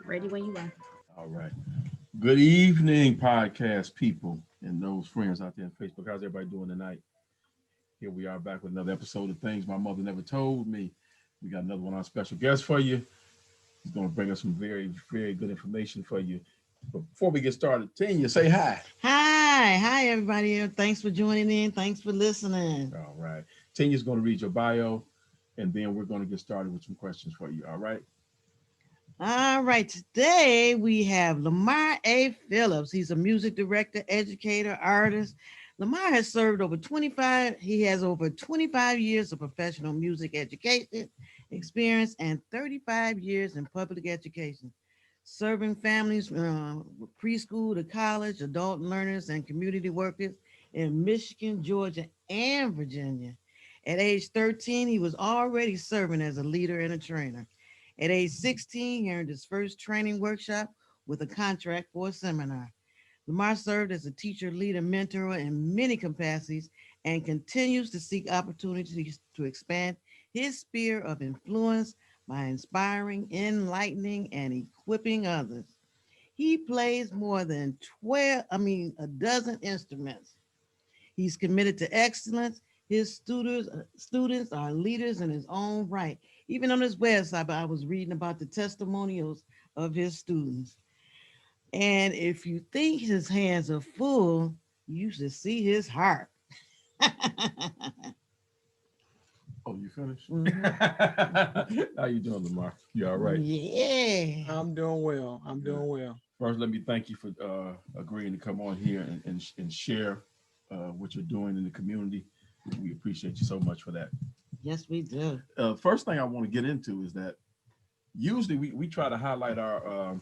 Ready when you are. All right. Good evening, podcast people and those friends out there on Facebook. How's everybody doing tonight? Here we are back with another episode of Things My Mother Never Told Me. We got another one of our special guests for you. He's going to bring us some very, very good information for you. But before we get started, Tynia, say hi. Hi, everybody. Thanks for joining in. Thanks for listening. All right. Tynia's going to read your bio, and then we're going to get started with some questions for you. All right. All right. Today we have Lamar Phillips. He's a music director, educator, artist. Lamar has served he has over 25 years of professional music education experience and 35 years in public education, serving families from preschool to college, adult learners, and community workers in Michigan, Georgia, and Virginia. At age 13, he was already serving as a leader and a trainer. At age 16, he earned his first training workshop with a contract for a seminar. Lamar served as a teacher, leader, mentor in many capacities and continues to seek opportunities to expand his sphere of influence by inspiring, enlightening, and equipping others. He plays more than a dozen instruments. He's committed to excellence. His students are leaders in his own right. Even on his website, I was reading about the testimonials of his students. And if you think his hands are full, you should see his heart. Oh, you finished? Mhm. How you doing, Lamar? You all right? Yeah. I'm doing well. I'm doing well. First, let me thank you for agreeing to come on here and share what you're doing in the community. We appreciate you so much for that. Yes, we do. First thing I want to get into is that usually we try to highlight our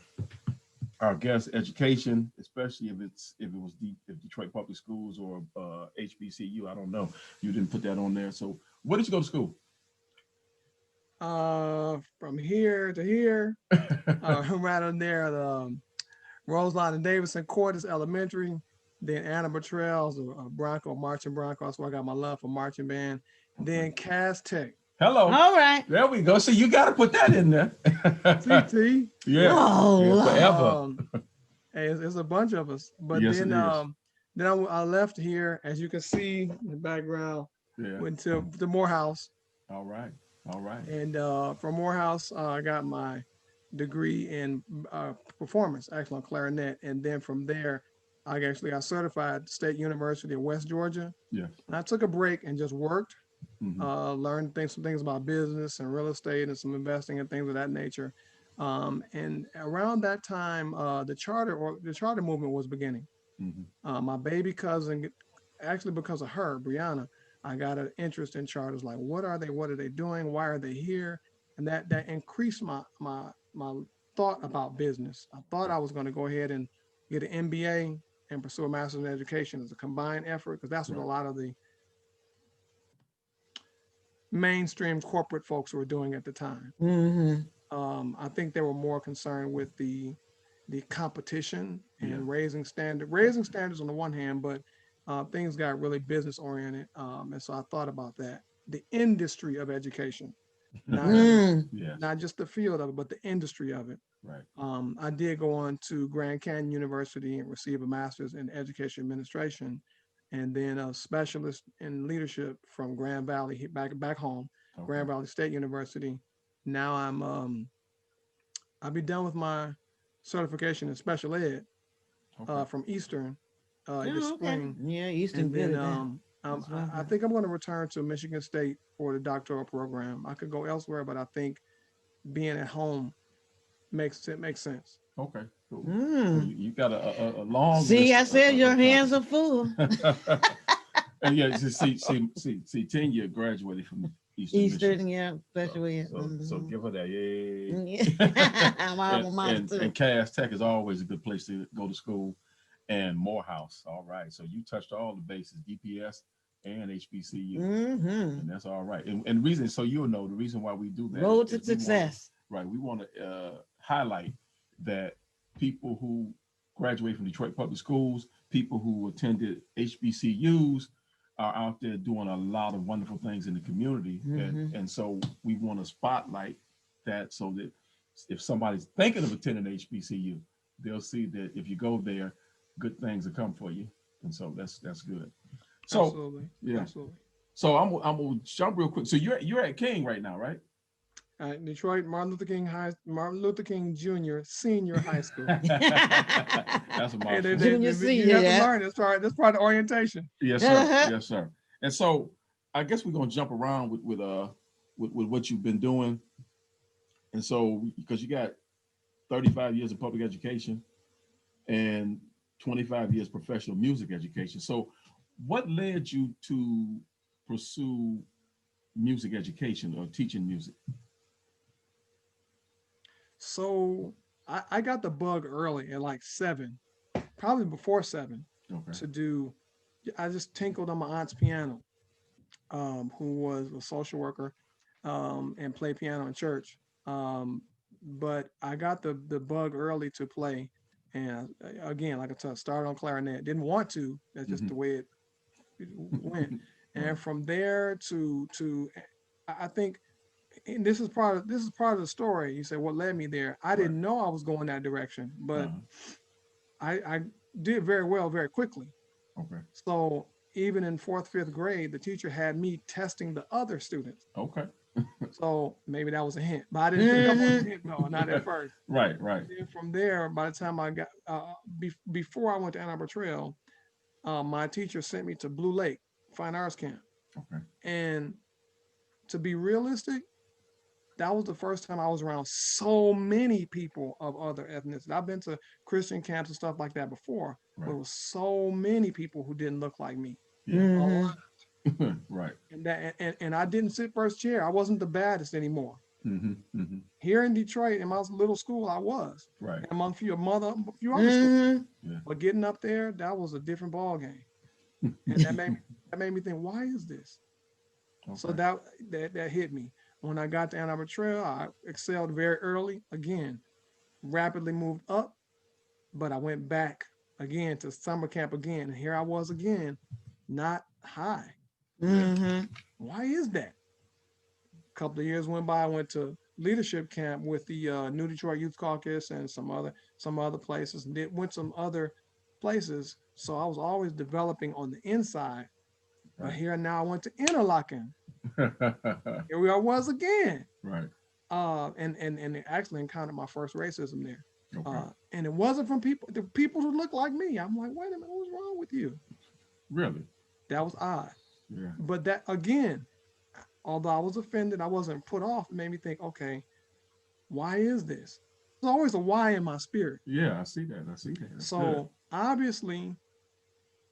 guest education, especially if Detroit Public Schools or HBCU. I don't know. You didn't put that on there. So where did you go to school? From here to here, right on there, the Roseline and Davidson Cordes Elementary, then Anna Trails, a Bronco, marching Bronco. That's where I got my love for marching band. Then Cass Tech. Hello. All right. There we go. So you got to put that in there. CT. Yeah. Whoa. Yeah, forever. Hey, it's a bunch of us. But Yes, then, it is. then I left here, as you can see in the background, Yeah. went to the Morehouse. All right. All right. And from Morehouse, I got my degree in performance, actually on clarinet. And then from there, I actually got certified at State University of West Georgia. Yeah. And I took a break and just worked, Mhm. learned some things about business and real estate and some investing and things of that nature. And around that time, the charter movement was beginning. Mhm. My baby cousin, actually because of her, Brianna, I got an interest in charters. Like, what are they? What are they doing? Why are they here? And that increased my thought about business. I thought I was going to go ahead and get an MBA and pursue a master's in education as a combined effort, because that's what a lot of the mainstream corporate folks were doing at the time. Mm-hmm. I think they were more concerned with the competition and Yeah. raising standards on the one hand, but things got really business oriented. And so I thought about that. The industry of education, not Mm. Yes. not just the field of it, but the industry of it. Right. I did go on to Grand Canyon University and receive a master's in education administration, and then a specialist in leadership from Grand Valley back home, Okay. Grand Valley State University. Now I'll be done with my certification in special ed Okay. from Eastern this Oh, okay. spring. Yeah, Eastern And good then at that. That's what I think I'm going to return to Michigan State for the doctoral program. I could go elsewhere, but I think being at home makes sense. Okay. Cool. So Mm. you got a long See, list I said of your hands are full. and yeah, see, Tynia graduated from Eastern Eastern, Michigan. yeah, especially. So give her that, yay. I'm alma mater and too. Cass Tech is always a good place to go to school. And Morehouse, all right. So you touched all the bases, DPS and HBCU, Mm-hmm. and that's all right. And the reason, so you'll know, the reason why we do that Road is to success. we want to highlight that people who graduate from Detroit Public Schools, people who attended HBCUs, are out there doing a lot of wonderful things in the community. And so we want to spotlight that so that if somebody's thinking of attending HBCU, they'll see that if you go there, good things will come for you. And so that's good. So Absolutely. yeah. Absolutely. So I'm gonna jump real quick. So you're at King right now, right? Detroit, Martin Luther King Jr. Senior High School. That's a mouthful. Junior, You senior, have to yeah. learn. That's part of the orientation. Yes, sir. Yes, sir. And so I guess we're gonna jump around with what you've been doing. And so because you got 35 years of public education and 25 years professional music education. So what led you to pursue music education or teaching music? So I got the bug early at like 7, probably before 7, to do. I just tinkled on my aunt's piano, who was a social worker, and played piano in church. But I got the bug early to play, and again, like I said, started on clarinet. Didn't want to. That's just the way it went. And from there to I think, and this is part of the story. You said what led me there. I didn't know I was going that direction, but I did very well very quickly. Okay. So even in 4th, 5th grade, the teacher had me testing the other students. Okay. So maybe that was a hint, but I didn't pick up on the hint, no, not at first. Right. And then from there, by the time I got before I went to Ann Arbor Trail, my teacher sent me to Blue Lake Fine Arts Camp. Okay. And to be realistic, that was the first time I was around so many people of other ethnicities. I've been to Christian camps and stuff like that before, but it was so many people who didn't look like me. Yeah. Right. And I didn't sit first chair. I wasn't the baddest anymore. Here in Detroit, in my little school, I was. Right. And among a few other schools. Yeah. But getting up there, that was a different ball game. And that made me think, why is this? Okay. So that hit me. When I got to Ann Arbor Trail, I excelled very early. Again, rapidly moved up, but I went back again to summer camp again. And here I was again, not high. Why is that? A couple of years went by. I went to leadership camp with the New Detroit Youth Caucus and some other places, and went some other places. So I was always developing on the inside. But here now I went to Interlochen. Here I was again. Right. And actually encountered my first racism there. Okay. And it wasn't from the people who look like me. I'm like, wait a minute, what's wrong with you? Really? That was odd. Yeah. But that again, although I was offended, I wasn't put off. It made me think, okay, why is this? There's always a why in my spirit. Yeah, I see that. That's so good. Obviously,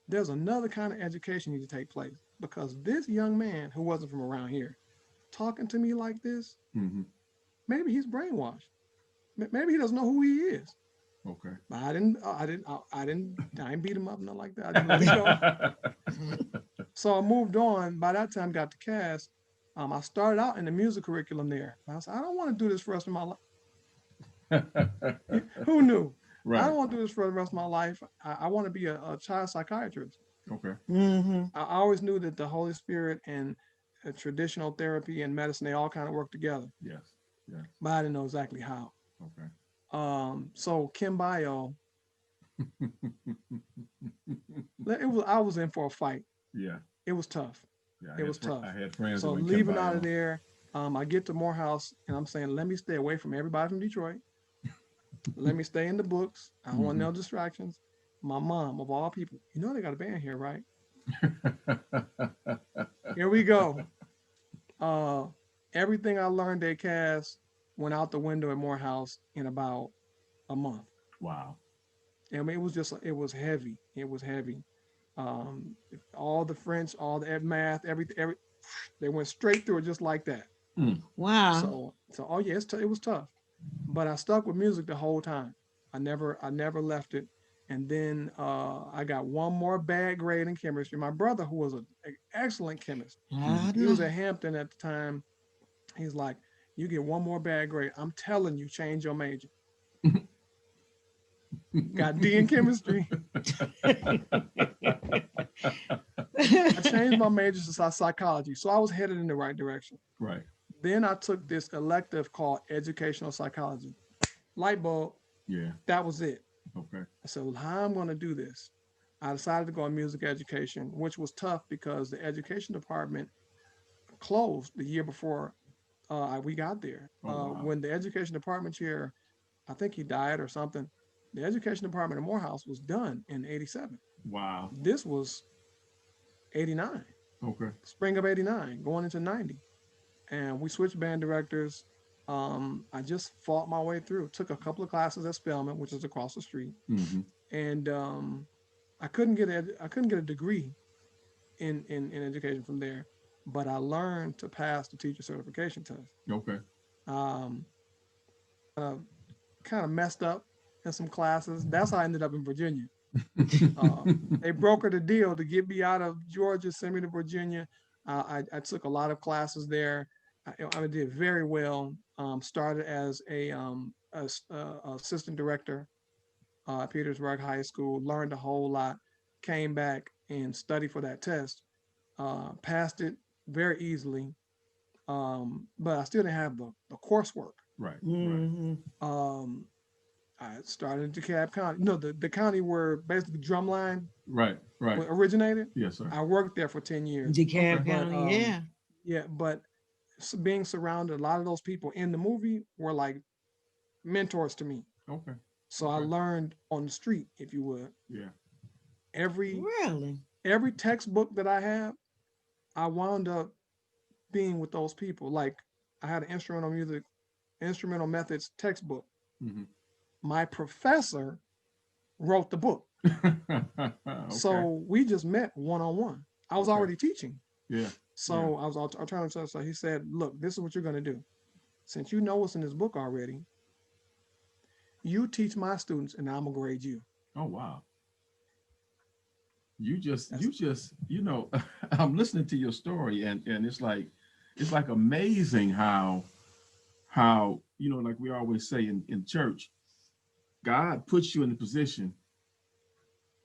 there's another kind of education need to take place, because this young man who wasn't from around here talking to me like this, maybe he's brainwashed. Maybe he doesn't know who he is. Okay. But I didn't beat him up, nothing like that. I didn't let him go. So I moved on. By that time, got to Cass. I started out in the music curriculum there. I said, I don't want to do this for the rest of my life. Who knew? Right. I don't want to do this for the rest of my life. I want to be a child psychiatrist. Okay. I always knew that the Holy Spirit and traditional therapy and medicine, they all kind of work together. Yes. Yeah. But I didn't know exactly how. Okay. So Kim Bio, I was in for a fight. Yeah. It was tough. Yeah, it was tough. I had friends. So leaving out of there, I get to Morehouse and I'm saying, let me stay away from everybody from Detroit. Let me stay in the books. I don't want no distractions. My mom, of all people, they got a band here, right? Here we go. Everything I learned at Cass went out the window at Morehouse in about a month. Wow. I mean, it was heavy. It was heavy. All the French, all the math, everything, they went straight through it just like that. Wow. So oh yeah, it was tough, but I stuck with music the whole time. I never left it. And then I got one more bad grade in chemistry. My brother, who was an excellent chemist, he was at Hampton at the time. He's like, you get one more bad grade, I'm telling you, change your major. Got D in chemistry. I changed my major to psychology. So I was headed in the right direction. Right. Then I took this elective called educational psychology. Light bulb, Yeah. that was it. Okay. I said, well, how I'm going to do this? I decided to go in music education, which was tough because the education department closed the year before we got there. Oh wow. When the education department chair, I think he died or something, the education department in Morehouse was done in 87. Wow. This was 89, Okay. spring of 89, going into 90. And we switched band directors. I just fought my way through. Took a couple of classes at Spelman, which is across the street, Mm-hmm. and I couldn't get a degree in education from there, but I learned to pass the teacher certification test. Okay. Um, uh, Kind of messed up in some classes. That's how I ended up in Virginia. They brokered a deal to get me out of Georgia, send me to Virginia. I took a lot of classes there. I did very well. Started as assistant director at Petersburg High School. Learned a whole lot. Came back and studied for that test. Passed it very easily, but I still didn't have the coursework. Right. Right. Mhm. Um, I started in DeKalb County. No, the county where basically drumline Right. Right. originated. Yes, sir. I worked there for 10 years. DeKalb Okay. But County, yeah. yeah, but being surrounded, a lot of those people in the movie were like mentors to me. Okay. So I Okay. learned on the street, if you would. Yeah. Every Really? every textbook that I have, I wound up being with those people. Like I had an instrumental methods textbook. Mm-hmm. My professor wrote the book. Okay. So we just met one on one. I was Okay. already teaching. Yeah. So I was trying to, so he said, look, this is what you're going to do. Since you know what's in this book already, you teach my students and I'm going to grade you. Oh wow. You That's just, I'm listening to your story and it's like amazing how, like we always say in church, God puts you in the position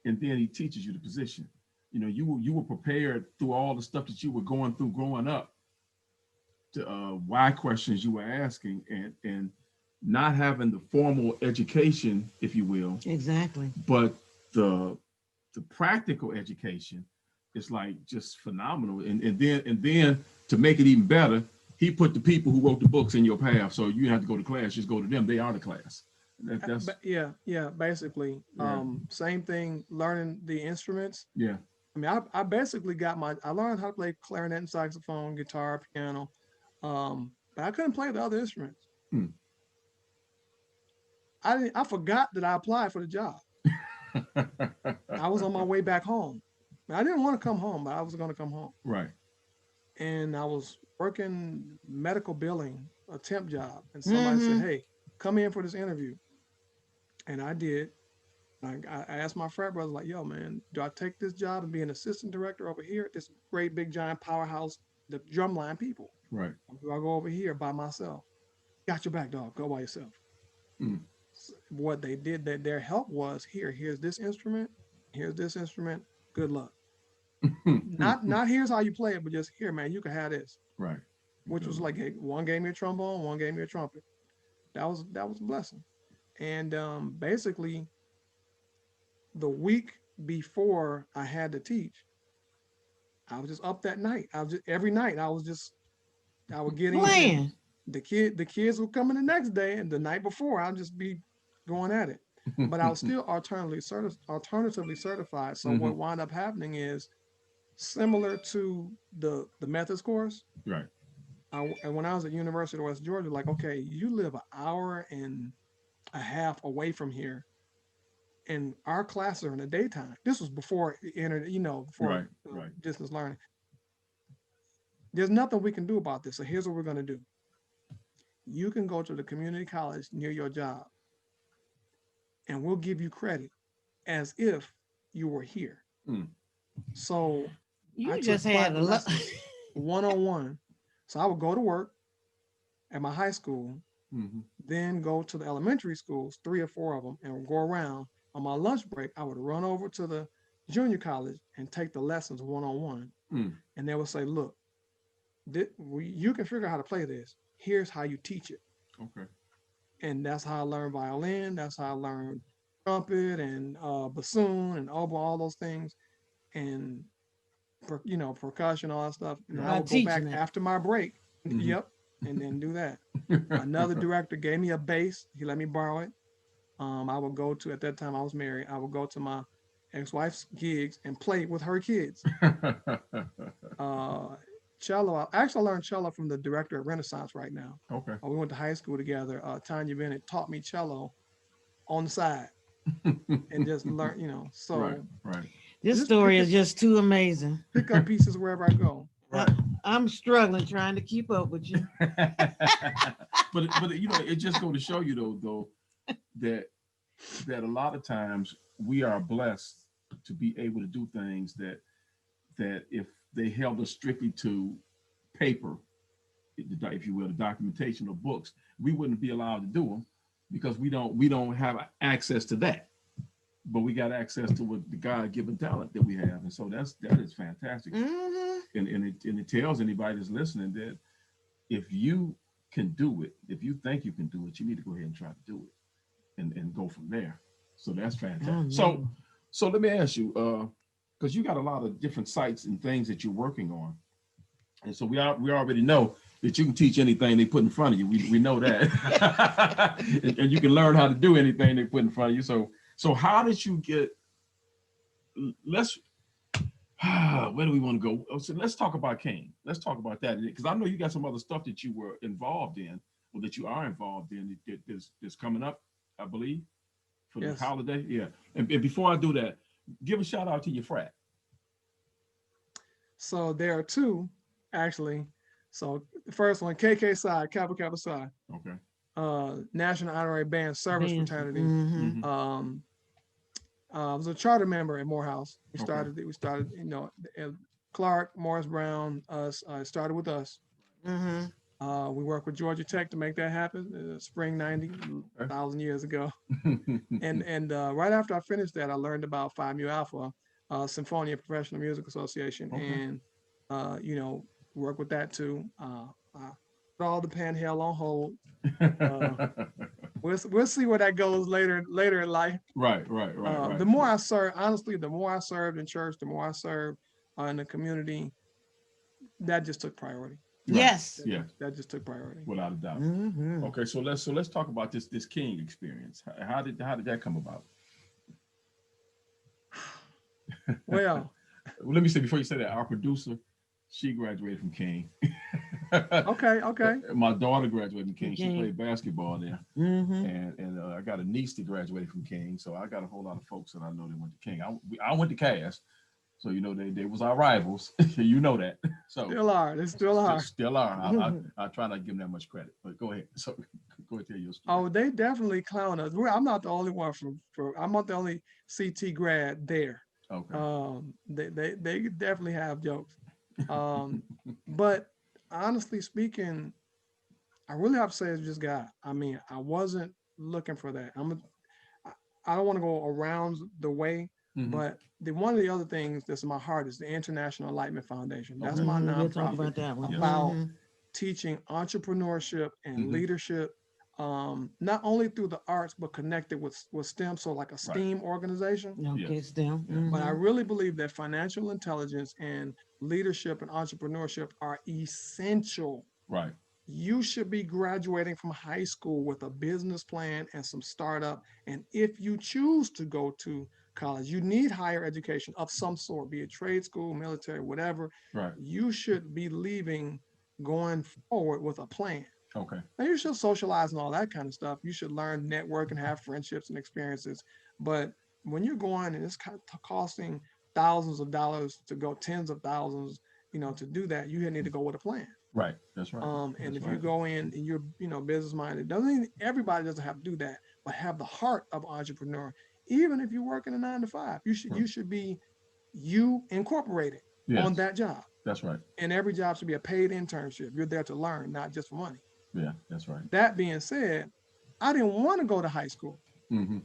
and then he teaches you the position. You were prepared through all the stuff that you were going through growing up to why questions you were asking and not having the formal education, if you will, Exactly. but the practical education is like just phenomenal. And then to make it even better, he put the people who wrote the books in your path. So you have to go to class, just go to them. They are the class. That's yeah, basically. Yeah. Same thing, learning the instruments. Yeah. I mean, I basically I learned how to play clarinet and saxophone, guitar, piano, but I couldn't play the other instruments. Hmm. I forgot that I applied for the job. I was on my way back home. I didn't want to come home, but I was going to come home. Right. And I was working medical billing, a temp job, and somebody said, "Hey, come in for this interview." And I did. I asked my frat brother, like, "Yo, man, do I take this job and be an assistant director over here at this great big giant powerhouse, the drumline people? Right. Or do I go over here by myself?" Got your back, dog. Go by yourself. Mm. What they did, that their help was, here's this instrument, here's this instrument. Good luck. Not here's how you play it, but just here, man, you can have this. Right. Which was like one gave me a trombone, one gave me a trumpet. That was a blessing. And basically, the week before I had to teach, I was just up that night. Every night I would get in. Playing. The kids would come in the next day, and the night before I'd just be going at it. But I was still alternatively certified. So what wound up happening is similar to the methods course. Right. And when I was at University of West Georgia, like, okay, you live an hour and a half away from here, and our classes are in the daytime. This was before internet, before distance learning. There's nothing we can do about this. So here's what we're going to do. You can go to the community college near your job, and we'll give you credit as if you were here. Mm. So You just had a lot. one-on-one. So I would go to work at my high school, then go to the elementary schools, 3 or 4 of them, and go around. On my lunch break, I would run over to the junior college and take the lessons one-on-one. Mm. And they would say, look, you can figure out how to play this. Here's how you teach it. Okay. And that's how I learned violin. That's how I learned trumpet and bassoon and oboe, all those things. And, percussion, all that stuff. And I By would go back teaching it. after my break. Mhm. Yep. And then do that. Another director gave me a bass. He let me borrow it. I would go to, at that time I was married, I would go to my ex-wife's gigs and play with her kids. Uh, Cello, I actually learned cello from the director at Renaissance right now. Okay. We went to high school together. Tanya Bennett taught me cello on the side and just learn, so Right. Right. This just story pick is just too amazing. pick up pieces wherever I go. Right. I'm struggling trying to keep up with you. but it just go to show you though that a lot of times we are blessed to be able to do things that if they held us strictly to paper, if you will, the documentation or books, we wouldn't be allowed to do them because we don't have access to that. But we got access to what the God-given talent that we have, and so that is fantastic. Mhm. And it tells anybody that's listening that if you can do it, if you think you can do it, you need to go ahead and try to do it, and go from there. So that's fantastic. So let me ask you, because you got a lot of different sites and things that you're working on, and so we already know that you can teach anything they put in front of you. We know that, and you can learn how to do anything they put in front of you. So how did you get? Where do we want to go? So let's talk about King. Let's talk about that because I know you got some other stuff that you were involved in, or that you are involved in. That's coming up, I believe, for the Yes. holiday. Yeah. And before I do that, give a shout out to your frat. So there are two, actually. So the first one, KK Psi, Kappa Kappa Psi, Okay. National Honorary Band Service Yes. Fraternity. Mhm. Mhm. I was a charter member at Morehouse. We Okay. started, Clark, Morris Brown, us. Started with us. Mhm. We worked with Georgia Tech to make that happen. Spring '90, Okay. 1,000 years ago. And right after I finished that, I learned about Phi Mu Alpha, Symphonia Professional Music Association, Okay. and work with that too. I put all the pan hell on hold. We'll see where that goes later in life. Right. The more I serve, honestly, the more I served in church, the more I served in the community, that just took priority. Right. Yes. Yeah. That just took priority. Without a doubt. Mhm. Okay. So let's talk about this King experience. How did that come about? Well, Let me say before you say that, our producer, she graduated from King. okay. My daughter graduated from King. She King. played basketball there, Mhm. and I got a niece that graduated from King. So I got a whole lot of folks that I know that went to King. I went to Cass, so they was our rivals. You know that. So Still are. They still are. still are. I try not to give them that much credit, but go ahead. So go ahead, tell your story. Oh, they definitely clown us. I'm not the only one I'm not the only CT grad there. Okay. They definitely have jokes. But honestly speaking, I really have to say it's just God. I mean, I wasn't looking for that. I don't want to go around the way, Mhm. but one of the other things that's in my heart is the International Enlightenment Foundation. That's Okay. my We'll talk nonprofit about that one. Yes. about Mhm. teaching entrepreneurship and Mhm. leadership, not only through the arts but connected with STEM, so like a Right. STEAM organization. Okay, Yes. still. Yes. But I Mhm. really believe that financial intelligence and leadership and entrepreneurship are essential. Right. You should be graduating from high school with a business plan and some startup. And if you choose to go to college, you need higher education of some sort, be it trade school, military, whatever. Right. You should be leaving going forward with a plan. Okay. Now you should socialize and all that kind of stuff. You should learn, network, and have friendships and experiences. But when you're going and it's costing thousands of dollars to go, tens of thousands, to do that, you need to go with a plan. Right. That's right. And That's if you right. go in and you're, business minded, everybody doesn't have to do that, but have the heart of entrepreneur. Even if you work in a 9 to 5, you should be incorporated on Yes. that job. That's right. And every job should be a paid internship. You're there to learn, not just for money. Yeah. That's right. That being said, I didn't want to go to high school. Mm-hmm.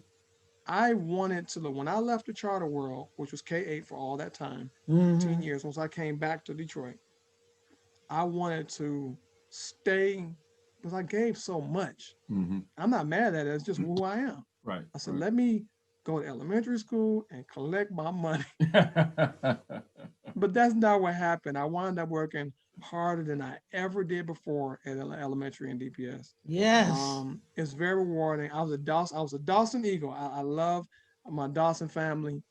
I wanted to look when I left the charter world, which was K-8 for all that time, 10 Mm-hmm. years. Once I came back to Detroit, I wanted to stay because I gave so much. Mm-hmm. I'm not mad at it. It's just who I am. Right. I said, let me go to elementary school and collect my money. Right. But that's not what happened. I wound up working harder than I ever did before at elementary and DPS. Yes. It's very rewarding. I was a Dawson Eagle. I love my Dawson family.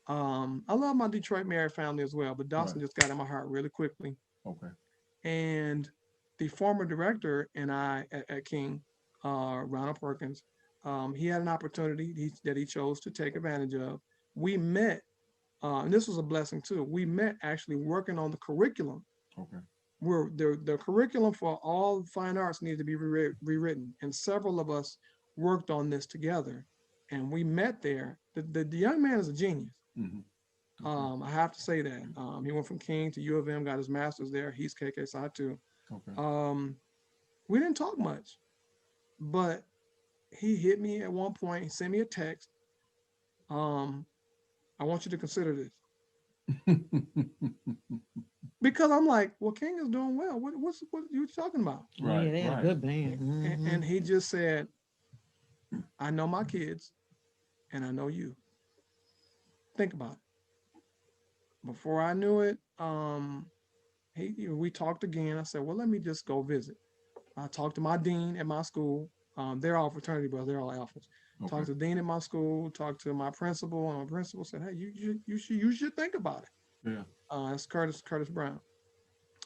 I love my Detroit Mary family as well, but Right. Dawson just got in my heart really quickly. Okay. And the former director and I at King, Ronald Perkins, he had an opportunity that he chose to take advantage of. We met, and this was a blessing too. We met actually working on the curriculum Okay. where the curriculum for all fine arts needed to be rewritten, and several of us worked on this together. And we met there. The young man is a genius. Mm-hmm. Okay. I have to say that. He went from King to U of M, got his master's there. He's KK side too. Okay. Um, we didn't talk much, but he hit me at one point. He sent me a text. Um, I want you to consider this because I'm like, well, King is doing well. What are you talking about? Oh, yeah, Right. they had a Right. good band. And, Mm-hmm. and he just said, I know my kids, and I know you. Think about it. Before I knew it, we talked again. I said, well, let me just go visit. I talked to my dean at my school. They're all fraternity brothers. They're all alphas. Okay. Talked to the dean at my school. Talked to my principal, and my principal said, "Hey, you should think about it." Yeah. It's Curtis Brown.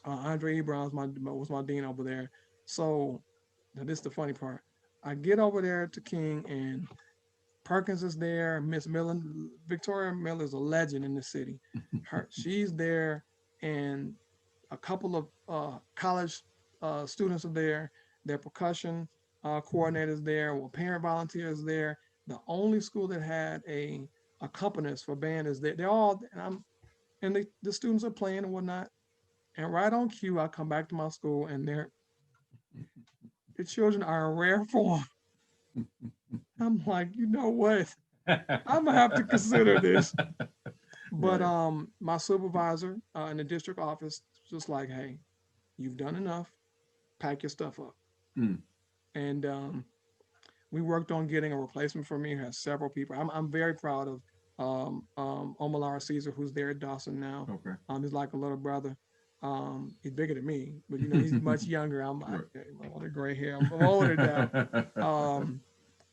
Andre E. Brown was my dean over there. So this is the funny part. I get over there to King, and Perkins is there. Miss Millen, Victoria Miller is a legend in the city. She's there, and a couple of college students are there. Their percussion coordinators there. Well, parent volunteers there. The only school that had a accompanist for band is there. They're all and the students are playing and whatnot. And right on cue, I come back to my school, and the children are in rare form. I'm like, you know what? I'm gonna have to consider this. But Right. my supervisor in the district office was just like, hey, you've done enough. Pack your stuff up. Mm. And we worked on getting a replacement for me. It has several people. I'm very proud of Omalar Caesar, who's there at Dawson now. Okay. He's like a little brother. He's bigger than me, but he's much younger. I'm like, Right. all the gray hair. I'm older now.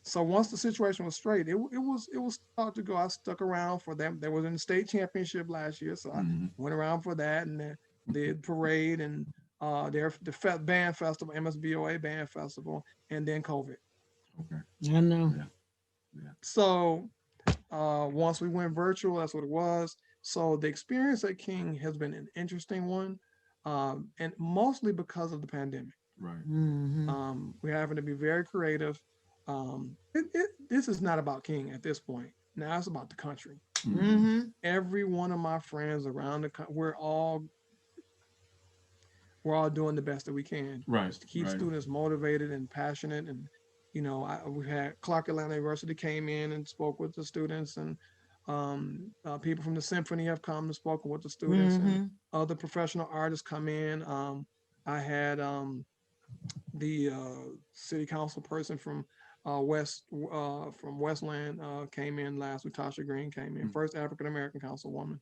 So once the situation was straight, it was thought to go. I stuck around for them. They was in the state championship last year, so I Mhm. went around for that and the parade and the band festival, MSBOA band festival, and then COVID. Okay. I know. Yeah. Yeah. So once we went virtual, that's what it was. So the experience at King has been an interesting one, and mostly because of the pandemic. Right. Mm-hmm. We're having to be very creative. This is not about King at this point. Now it's about the country. Mhm. Mm-hmm. Every one of my friends around the country, we're all doing the best that we can Right. just to keep Right. students motivated and passionate. And we had Clark Atlanta University came in and spoke with the students, and people from the symphony have come and spoken with the students, and Mm-hmm. other professional artists come in. I had the city council person from Westland came in last week. Tasha Green came in, Mm. first African American councilwoman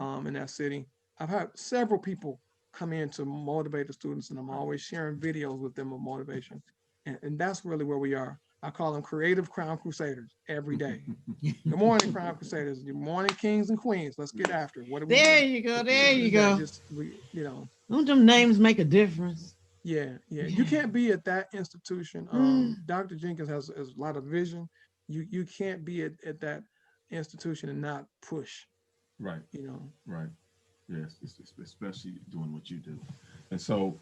Okay. in that city. I've had several people come in to motivate the students, and I'm always sharing videos with them of motivation. And that's really where we are. I call them creative crown crusaders every day. Good morning, crown crusaders. Good morning, kings and queens. Let's get after it. What do we There do? you go. There Yeah. you That go. just Don't them names make a difference? yeah. You Yeah. can't be at that institution. Mm. Dr. Jenkins has a lot of vision. You can't be at that institution and not push. Right. You know. Right. Yes. Especially doing what you do. And so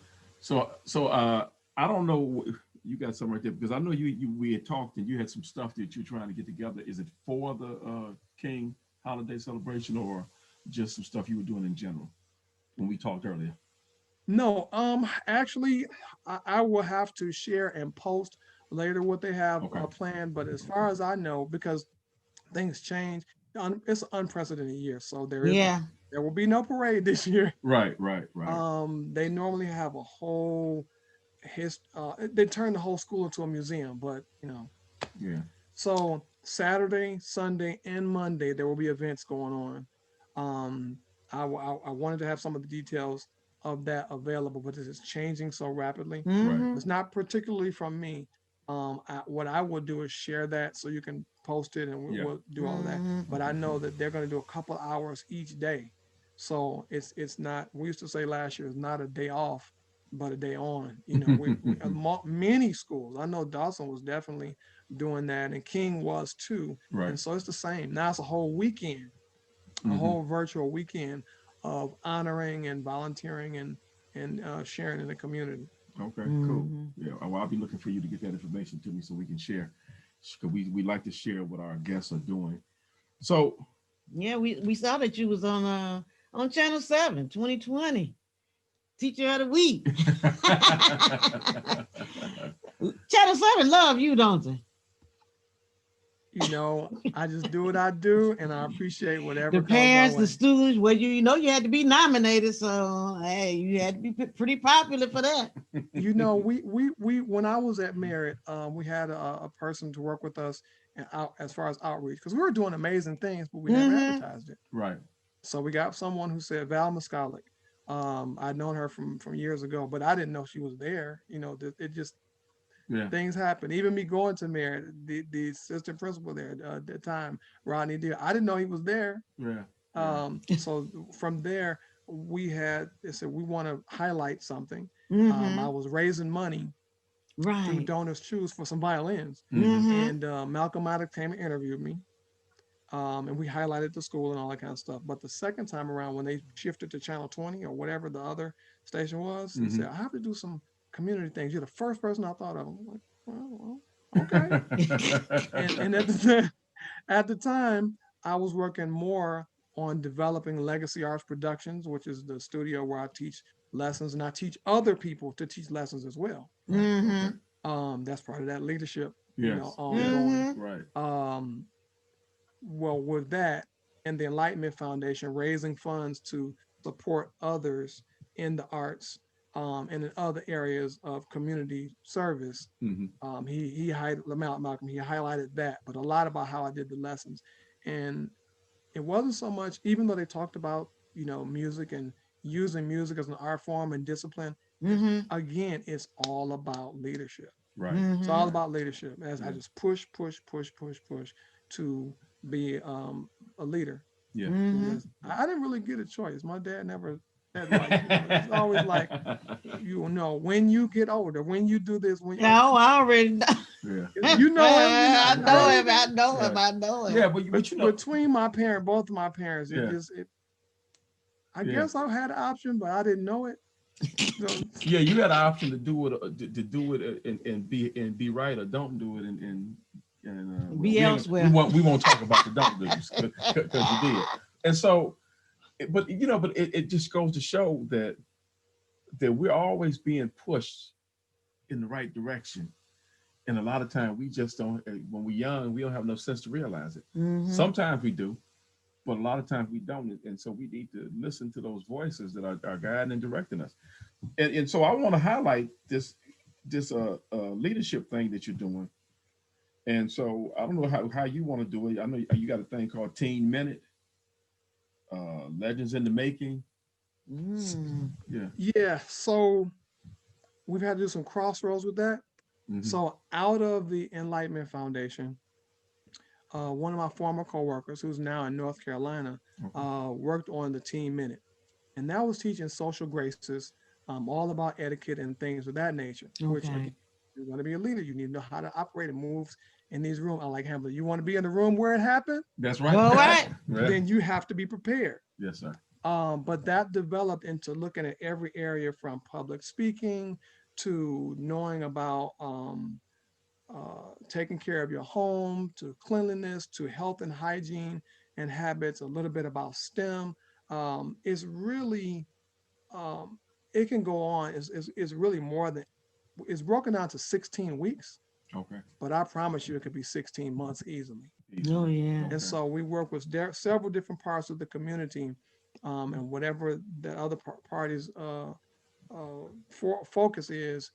I don't know. You got something right there because I know we had talked and you had some stuff that you're trying to get together. Is it for the King holiday celebration or just some stuff you were doing in general when we talked earlier? No, actually, I will have to share and post later what they have Okay. planned. But as far as I know, because Things change. It's an unprecedented year, so Yeah. there will be no parade this year. Right, right, right. They normally have a whole they turn the whole school into a museum, but Yeah. so Saturday, Sunday, and Monday there will be events going on. Um, I wanted to have some of the details of that available, but this is changing so rapidly. Right. Mm-hmm. It's not particularly from me. What I will do is share that so you can post it and Yeah. we'll do all of that. Mm-hmm. But I Okay, know cool. that they're going to do a couple hours each day, so it's not. We used to say last year it's not a day off, but a day on. Many schools. I know Dawson was definitely doing that, and King was too. Right. And so it's the same. Now it's a whole weekend, a Hmm. whole virtual weekend of honoring and volunteering and sharing in the community. Okay, cool. Mm-hmm. Yeah, well, I'll be looking for you to get that information to me so we can share. Because we like to share what our guests are doing. So, Yeah, we saw that you was on Channel 7, 2020. Teacher of the Week. Channel 7 love you, don't they? I just do what I do, and I appreciate The whatever comes my parents, the way. students, well, you had to be nominated, so hey, you had to be pretty popular for that. We when I was at Merit, we had a person to work with us and out as far as outreach because we were doing amazing things, but we never Mm-hmm. advertised it. right. So we got someone who said Val Muscolic. I'd known her from years ago, but I didn't know she was there. It just Yeah. things happen. Even me going to Merit, the assistant principal there at the time, Rodney Deal, I didn't know he was there. Yeah. Yeah. So from there, they said we want to highlight something. I Mm-hmm. was raising money through Right. Donors Choose for some violins, Hmm. Mm-hmm. and Malcolm Maddox came and interviewed me. And we highlighted the school and all that kind of stuff. But the second time around, when they shifted to Channel 20 or whatever the other station was, he Hmm. said, I have to do some community things. You're the first person I thought of. I'm like, okay. And at the time, I was working more on developing Legacy Arts Productions, which is the studio where I teach lessons and I teach other people to teach lessons as well. Right. Okay. Mm-hmm. That's part of that leadership, Yes. Yes. ongoing. Mm-hmm. Right. Um, well, with that and the Enlightenment Foundation raising funds to support others in the arts, and in other areas of community service. Hmm. He highlighted Malcolm. He highlighted that, but a lot about how I did the lessons, and it wasn't so much. Even though they talked about music and using music as an art form and discipline, Mm-hmm. again, it's all about leadership. Right. It's all Mm-hmm. Right. about leadership. As I Yeah. just push, push, push, push, push to be a leader. Yeah. Mm-hmm. Because Yeah. I didn't really get a choice. My dad never said like, it's always like, when you get older, when you do this, Oh, I already know. Yeah. Yeah. you know him, I I know know Right. you him. I do. know him. Right. I know him. Yeah. But you know. Between both of my parents, Yeah. I Yeah. guess I had an option, but I didn't know it. So Yeah. You had an option to do it, to do it, and be right, or don't do it, and well, Be we elsewhere. won't talk about the don't do's because you did. And so, but it just goes to show that we're always being pushed in the right direction. And a lot of times we just don't. When we're young, we don't have no sense to realize it. Mm-hmm. Sometimes we do, but a lot of times we don't. And so we need to listen to those voices that are guiding and directing us. And so I want to highlight this leadership thing that you're doing. And so I don't know how you want to do it. I know you got a thing called Teen Minute, Legends in the Making. Mm. Yeah. yeah, so we've had to do some crossroads with that. Hmm. So out of the Enlightenment Foundation, one of my former coworkers, who's now in North Carolina, Okay. worked on the Teen Minute, and that was teaching social graces, all about etiquette and things of that nature. Which again, Okay. you're going to be a leader, you need to know how to operate and moves in these rooms. I like Hamlet. You want to be in the room where it happened, That's right. All right. Yeah. then you have to be prepared. Yes, sir. But that developed into looking at every area from public speaking to knowing about taking care of your home, to cleanliness, to health and hygiene and habits, a little bit about STEM. It's really, um, it can go on. It's really more than, it's broken down to 16 weeks, Okay. but I promise you it could be 16 months easily. Oh Easily. yeah. And Okay. so we work with several different parts of the community, and whatever the other parties focus is,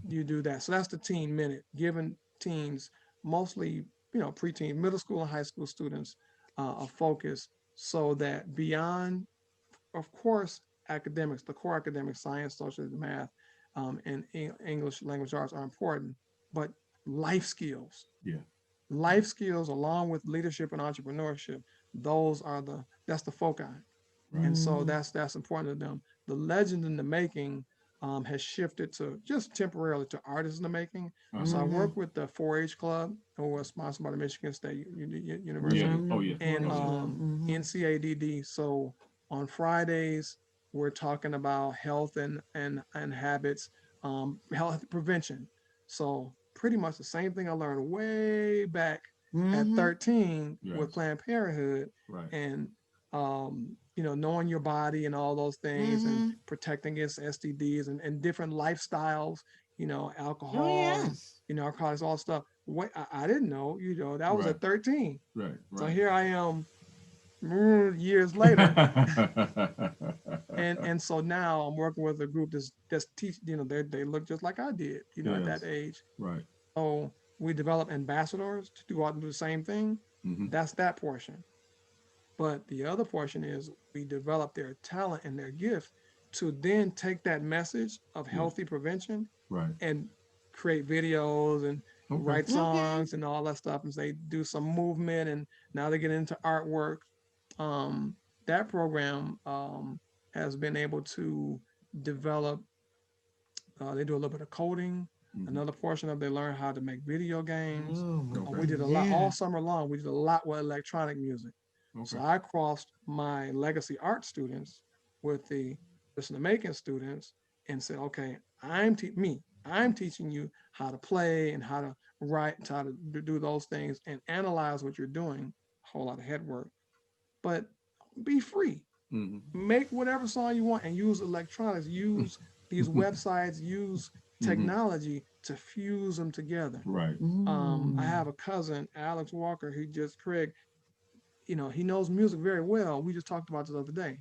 you do that. So that's the teen minute, giving teens, mostly preteen, middle school and high school students, a focus so that beyond, of course, academics, the core academics, science, social, math, and English language arts are important, but life skills, Yeah. life skills along with leadership and entrepreneurship, that's the foci. Right. And so Mhm. that's important to them. The legend in the making has shifted to just temporarily to artists in the making. So I Uh-huh. Mhm. work with the 4-H club, who was sponsored by the Michigan State Yeah. Yeah, I University, Oh remember yeah. the and Oh 4-H yeah. club. Mhm. NCADD. So on Fridays we're talking about health and habits, health prevention. So pretty much the same thing I learned way back at Mhm. 13 with Yes. Planned Parenthood, Right. and knowing your body and all those things, and Mhm. protecting against STDs and different lifestyles, Oh alcohol and yes. narcotics, all stuff. What I didn't know, that was Right. at 13. Right. So Right. here I am, years later, and so now I'm working with a group that's teach. They look just like I did, at that Yes. age. Right. So we develop ambassadors to do the same thing. Mm-hmm. That's that portion. But the other portion is we develop their talent and their gift to then take that message of Yeah. healthy prevention Right. and create videos and Okay. write Okay. songs and all that stuff. And they do some movement, and now they get into artwork. um, that program has been able to develop. They do a little bit of coding. Mm-hmm. Another portion of they learn how to make video games. Oh my Okay. We did a goodness. lot Yeah. all summer long. We did a lot with electronic music. Okay. So I crossed my legacy art students with the listen to making students and said, okay, I'm teaching you how to play and how to write, how to do those things and analyze what you're doing. A whole lot of head work, but be free. Mm-hmm. Make whatever song you want and use electronics, use these websites, use Mm-hmm. technology to fuse them together. Right. I Mm. have a cousin, Alex Walker, he just Craig, he knows music very well. We just talked about this the other day.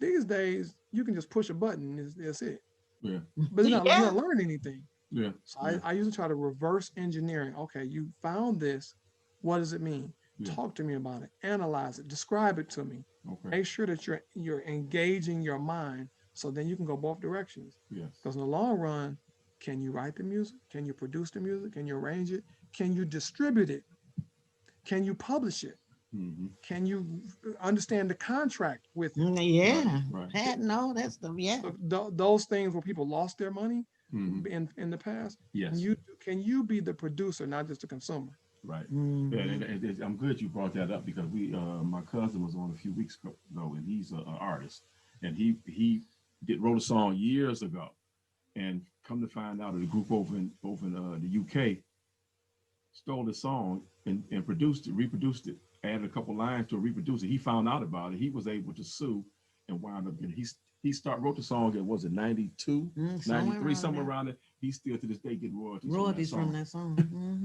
These days, you can just push a button, that's it. Yeah. But you're Yeah. not learning anything. Yeah. So Yeah. I usually try to reverse engineering. Okay, you found this. What does it mean? Yeah. Talk to me about it. Analyze it. Describe it to me. Okay. Make sure that you're engaging your mind, so then you can go both directions. Yes. Because in the long run, can you write the music? Can you produce the music? Can you arrange it? Can you distribute it? Can you publish it? Mm-hmm. Can you understand the contract with it? Right. Yeah. Right. Pat and all that stuff. Yeah. So those things where people lost their money Mm-hmm. in the past, can Yes. you be the producer, not just the consumer? Right. Yeah, Mhm. I'm glad you brought that up because my cousin was on a few weeks ago, and he's an artist, and he wrote a song years ago, and come to find out, that the group over in the UK stole the song and produced it, reproduced it, added a couple lines to reproduce it. He found out about it. He was able to sue and wound up getting. Wrote the song. It was it 92, Somewhere 93, around somewhere there. around it. He still to this day getting royalties from that Royalties from song. that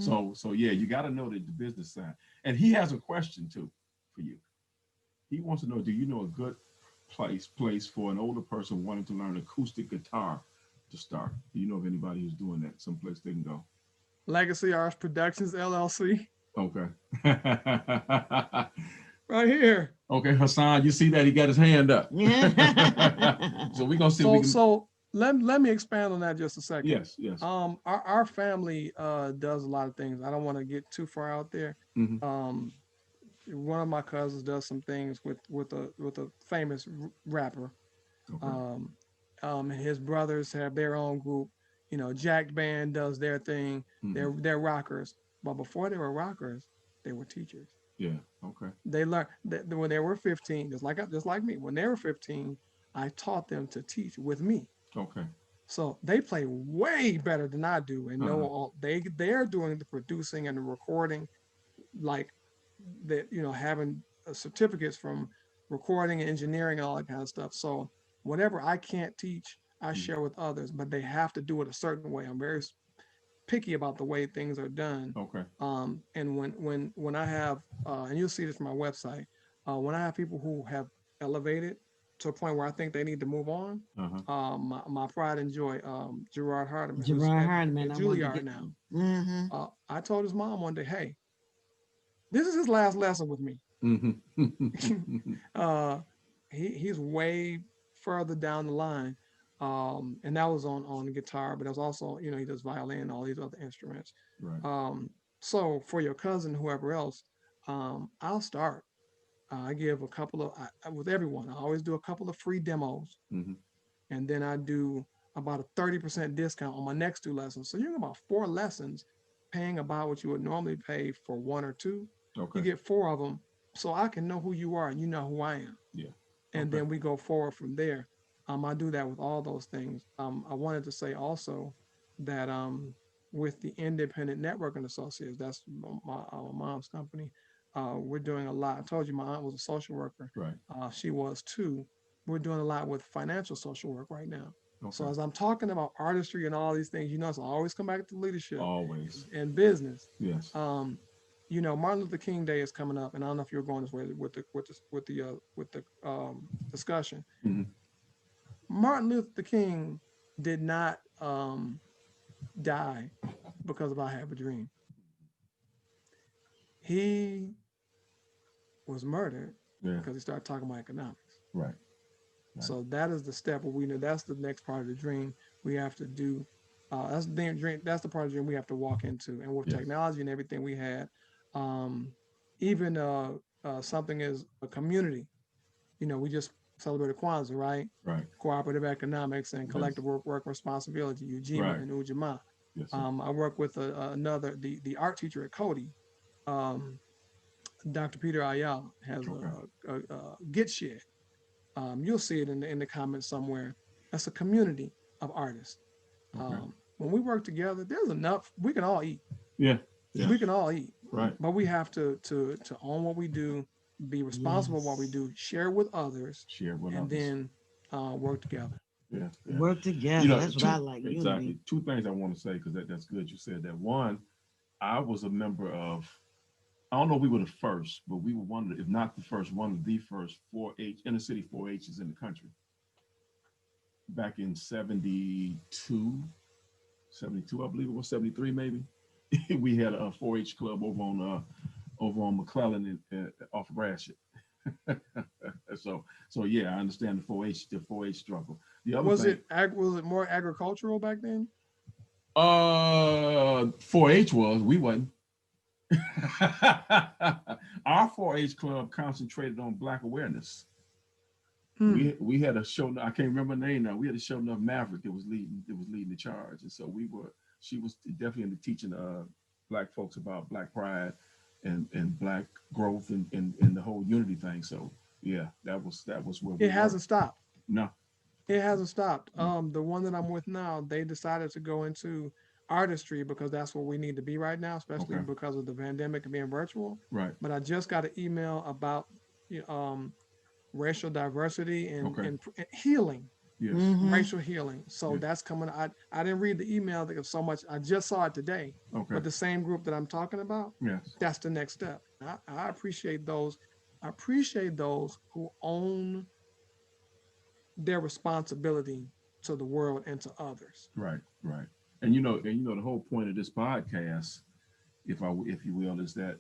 song. Hmm. So yeah, you got to know the business side. And he has a question too for you. He wants to know: do you know a good place for an older person wanting to learn acoustic guitar to start? Do you know of anybody who's doing that? Someplace they can go. Legacy Arts Productions LLC, Okay. right here. Okay, Hassan, you see that he got his hand up. Yeah. So we're gonna see if we So can. let me expand on that just a second. Yes, yes. Our family does a lot of things. I don't want to get too far out there. Mm-hmm. Um, One of my cousins does some things with a famous rapper. Okay. Um, his brothers have their own group. Jack Band does their thing. Mm-hmm. They're rockers. But before they were rockers, they were teachers. Yeah. Okay. They learned that when they were 15, just like me. When they were 15, I taught them to teach with me. Okay. So they play way better than I do, and know Uh-huh. all they're doing the producing and the recording, like that. Having certificates from recording and engineering and all that kind of stuff. So whatever I can't teach, I Mm-hmm. share with others, but they have to do it a certain way. I'm very picky about the way things are done. Okay. And when I have and you'll see this from my website, when I have people who have elevated to a point where I think they need to move on, Uh-huh. my pride and joy, Gerard Hardiman, who's Gerard at Hardiman, I wanted to Juilliard get. now. Mm-hmm. I told his mom one day, hey, this is his last lesson with me. Mm-hmm. uh, he's way further down the line, and that was on guitar, but it was also, he does violin and all these other instruments. Right. So for your cousin, whoever else, I'll start. I give a couple of with everyone. I always do a couple of free demos, Mm-hmm. and then I do about a 30% discount on my next two lessons. So you're getting about four lessons, paying about what you would normally pay for one or two. You Okay. get four of them, so I can know who you are and you know who I am, Yeah. and Okay. then we go forward from there. I do that with all those things. I wanted to say also that with the Independent Networking Associates, that's my mom's company. We're doing a lot. I told you my aunt was a social worker. Right. She was too. We're doing a lot with financial social work right now. So Okay. as I'm talking about artistry and all these things, so I always come back to leadership Always. and business. Yes. Martin Luther King Day is coming up, and I don't know if you're going this way with the discussion. Mm-hmm. Martin Luther King did not die because of I Have a Dream. He was murdered Yeah. because he started talking about economics. Right. Right. So that is the step where we know that's the next part of the dream we have to do. That's the dream. That's the part of the dream we have to walk into. And with Yes. technology and everything we had, even something as a community. We just celebrated Kwanzaa, right? Right. Cooperative economics and Yes. collective work responsibility, Ujima Right. and Ujamaa. Yes, sir. I work with another the art teacher at Cody, um, Dr. Peter Ayala has Okay. a Git Shed. You'll see it in the comments somewhere. That's a community of artists. Okay. When we work together, there's enough. We can all eat. Yeah. Yeah. We can all eat. Right. But we have to own what we do, be responsible for what we Yes. do, share with others, Share with and others. then work together. Yeah. Yeah. Work together. That's what I like. Exactly. Unity. Two things I want to say because that's good. You said that. One, I was a member of. I don't know if we were the first, but we were one of the, if not the first, one of the first 4-H inner city 4-H's in the country. Back in 72, I believe it was 73, maybe. We had a 4-H club over on McClellan and off Gratiot. so yeah, I understand the 4-H struggle. The other Was thing, was it more agricultural back then? 4-H we wasn't. Our 4-H club concentrated on Black awareness. We had a show. I can't remember the name now. We had a show enough Maverick that was leading the charge, and so she was definitely into teaching Black folks about Black pride and Black growth and the whole unity thing. So yeah, that was where we It hasn't stopped. No, It hasn't stopped. The one that I'm with now, they decided to go into artistry because that's where we need to be right now, especially Okay. because of the pandemic and being virtual. right. But I just got an email about racial diversity Okay. and healing, Yes. Mhm. racial healing. So Yeah. that's coming. I didn't read the email because so much. I just saw it today. Okay. But the same group that I'm talking about, Yes. that's the next step. I appreciate those. I appreciate those who own their responsibility to the world and to others. Right. Right. And the whole point of this podcast, if you will, is that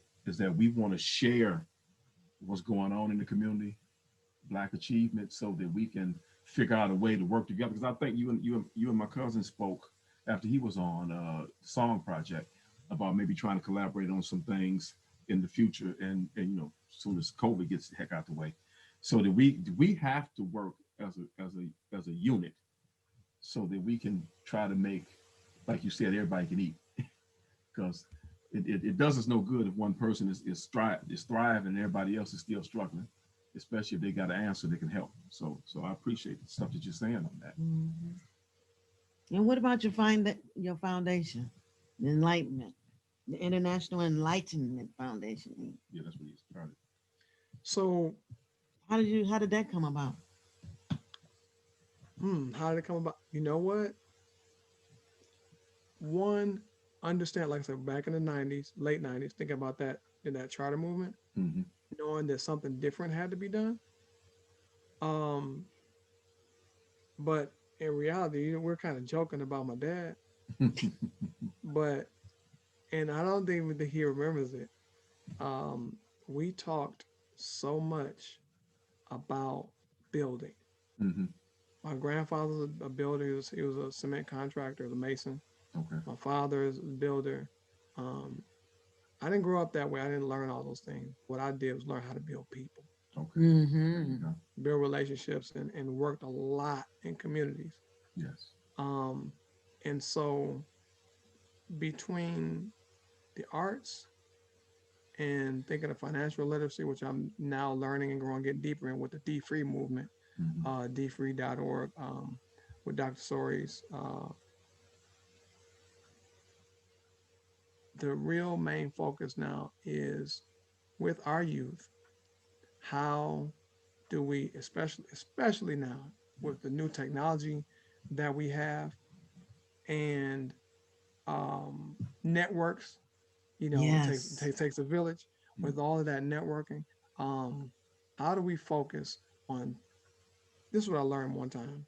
we want to share what's going on in the community, Black achievement, so that we can figure out a way to work together. Because I think you and my cousin spoke after he was on the song project about maybe trying to collaborate on some things in the future, and as soon as COVID gets the heck out the way, so that we have to work as a unit, so that we can try to make, like you said, everybody can eat, because it does us no good if one person is thriving and everybody else is still struggling, especially if they got an answer that can help. So I appreciate the stuff that you're saying on that. Mhm. And what about your foundation, the Enlightenment, the International Enlightenment Foundation? Yeah, that's what he started. So, How did that come about? how did it come about? You know what? One, understand, like I said, back in the 90s, late 90s, thinking about that in that charter movement, Mm-hmm. knowing that something different had to be done. Um, but in reality, we're kind of joking about my dad, but and I don't think that he remembers it. Um, we talked so much about building. Mm-hmm. My grandfather's a builder. He was a cement contractor, a mason. Okay. My father is a builder. Um, I didn't grow up that way. I didn't learn all those things. What I did was learn how to build people, Okay. There you Mm-hmm. go. build relationships, and worked a lot in communities. Yes. Um, and so between the arts and thinking of financial literacy, which I'm now learning and growing, get deeper in with the D Free movement, Mm-hmm. dfree.org, with Dr. Sori's, the real main focus now is with our youth. How do we, especially now Yeah. with the new technology that we have, and um, networks, Yes. it takes a village. Mm-hmm. With all of that networking, um, how do we focus on, this is what I learned one time.